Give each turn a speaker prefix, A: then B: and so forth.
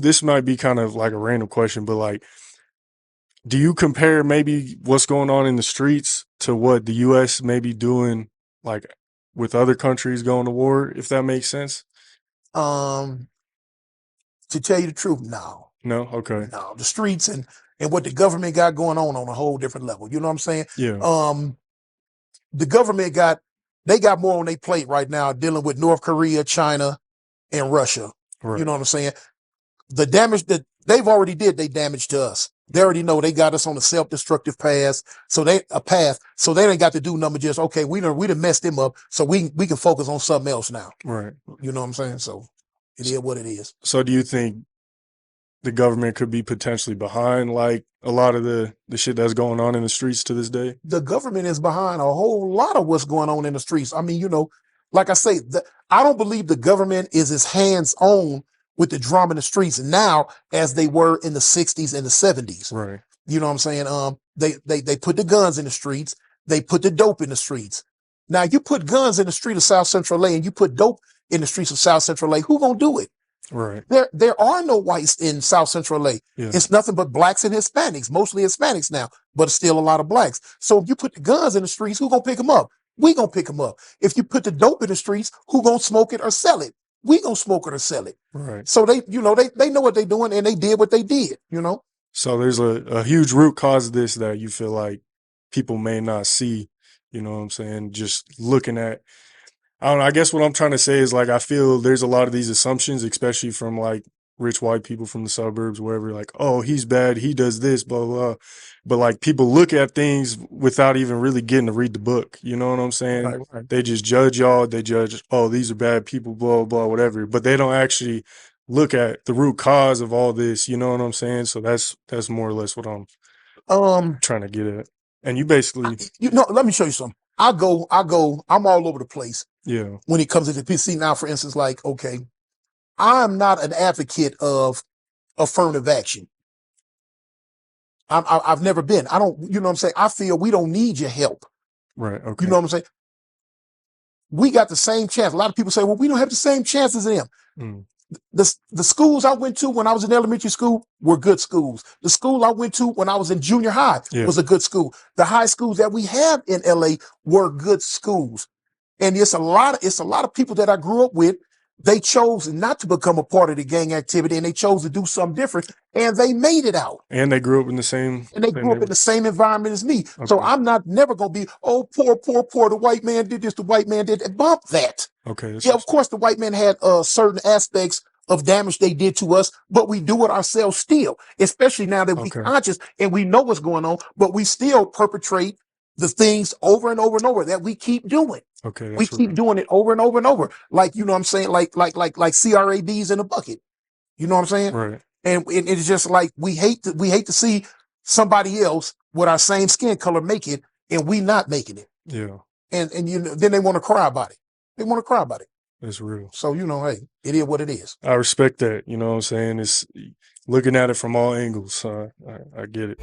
A: this might be kind of like a random question, but like, do you compare maybe what's going on in the streets to what the US may be doing, like with other countries going to war, if that makes sense?
B: To tell you the truth, no.
A: No? Okay.
B: No, the streets and what the government got going on a whole different level. You know what I'm saying?
A: Yeah.
B: The government got more on their plate right now dealing with North Korea, China, and Russia.
A: Right.
B: You know what I'm saying? The damage that they've already did, they damage to us. They already know they got us on a self-destructive path. So they ain't got to do nothing just, okay, we done messed them up. So we can focus on something else now.
A: Right.
B: You know what I'm saying? So it is what it is.
A: So do you think the government could be potentially behind like a lot of the shit that's going on in the streets to this day?
B: The government is behind a whole lot of what's going on in the streets. I mean, you know, like I say, I don't believe the government is as hands-on with the drama in the streets now as they were in the 60s and the 70s.
A: Right.
B: You know what I'm saying? They put the guns in the streets. They put the dope in the streets. Now, you put guns in the street of South Central LA and you put dope in the streets of South Central LA, who gonna do it?
A: Right.
B: There are no whites in South Central LA.
A: Yeah.
B: It's nothing but blacks and Hispanics, mostly Hispanics now, but still a lot of blacks. So if you put the guns in the streets, who gonna pick them up? We gonna pick them up. If you put the dope in the streets, who gonna smoke it or sell it? We gonna smoke it or sell it.
A: Right.
B: So they know what they're doing and they did what they did, you know?
A: So there's a huge root cause of this that you feel like people may not see, you know what I'm saying? Just looking at, I don't know, I guess what I'm trying to say is like, I feel there's a lot of these assumptions, especially from like rich white people from the suburbs, wherever, like, oh, he's bad, he does this, blah, blah. But like people look at things without even really getting to read the book. You know what I'm saying?
B: Right.
A: They just judge y'all. They judge, oh, these are bad people, blah, blah, whatever. But they don't actually look at the root cause of all this. You know what I'm saying? So that's more or less what I'm trying to get at. And you basically,
B: let me show you something. I'm all over the place.
A: Yeah.
B: When it comes to the PC now, for instance, like, okay, I'm not an advocate of affirmative action. I've never been. I don't, you know what I'm saying? I feel we don't need your help.
A: Right. Okay.
B: You know what I'm saying? We got the same chance. A lot of people say, well, we don't have the same chances as them.
A: Mm.
B: The schools I went to when I was in elementary school were good schools. The school I went to when I was in junior high was a good school. The high schools that we have in LA were good schools. And it's a lot of people that I grew up with. They chose not to become a part of the gang activity and they chose to do something different and they made it out.
A: And they grew up in the same.
B: And they grew up in the same environment as me.
A: Okay.
B: So I'm never going to be, oh, poor. The white man did this. The white man did that. Bump that.
A: Okay.
B: Yeah, of course, the white man had certain aspects of damage they did to us, but we do it ourselves still, especially now that we're conscious and we know what's going on, but we still perpetrate the things over and over and over that we keep doing.
A: Okay.
B: We keep doing it over and over and over. Like, you know what I'm saying? Like CRABs in a bucket. You know what I'm saying?
A: Right.
B: And it's just like, we hate to see somebody else with our same skin color make it and we not making it.
A: Yeah.
B: And you know, then they want to cry about it. They want to cry about it.
A: It's real.
B: So, you know, hey, it is what it is.
A: I respect that. You know what I'm saying? It's looking at it from all angles. I get it.